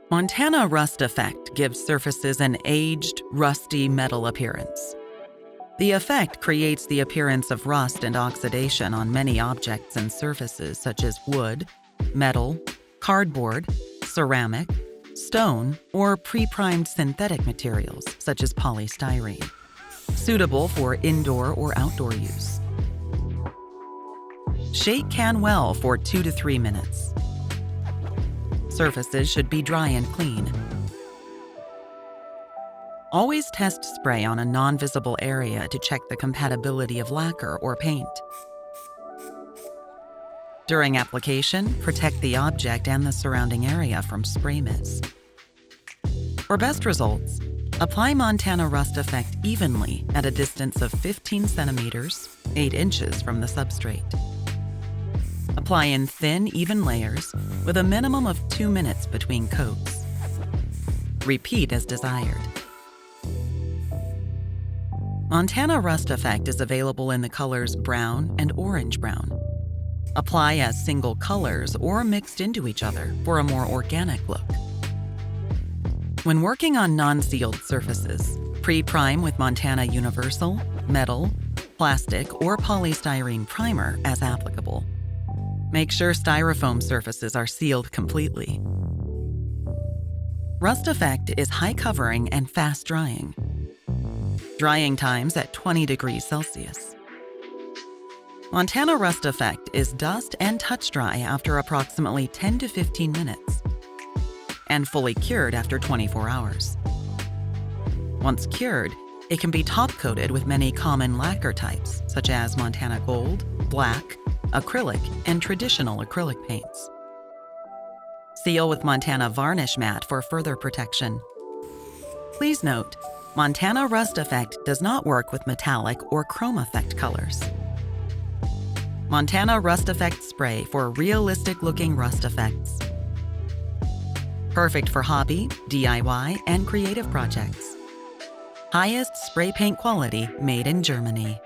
Montana Rust Effect gives surfaces an aged, rusty metal appearance. The effect creates the appearance of rust and oxidation on many objects and surfaces such as wood, metal, cardboard, ceramic, stone, or pre-primed synthetic materials such as polystyrene, suitable for indoor or outdoor use. Shake can well for 2 to 3 minutes. Surfaces should be dry and clean. Always test spray on a non-visible area to check the compatibility of lacquer or paint. During application, protect the object and the surrounding area from spray mist. For best results, apply Montana Rust Effect evenly at a distance of 15 centimeters, 8 inches from the substrate. Apply in thin, even layers with a minimum of 2 minutes between coats. Repeat as desired. Montana Rust Effect is available in the colors brown and orange brown. Apply as single colors or mixed into each other for a more organic look. When working on non-sealed surfaces, pre-prime with Montana Universal, metal, plastic, or polystyrene primer as applicable. Make sure styrofoam surfaces are sealed completely. Rust Effect is high covering and fast drying. Drying times at 20 degrees Celsius. Montana Rust Effect is dust and touch dry after approximately 10 to 15 minutes and fully cured after 24 hours. Once cured, it can be top-coated with many common lacquer types such as Montana Gold, Black, acrylic, and traditional acrylic paints. Seal with Montana Varnish Matte for further protection. Please note, Montana Rust Effect does not work with metallic or chrome effect colors. Montana Rust Effect Spray for realistic-looking rust effects. Perfect for hobby, DIY, and creative projects. Highest spray paint quality made in Germany.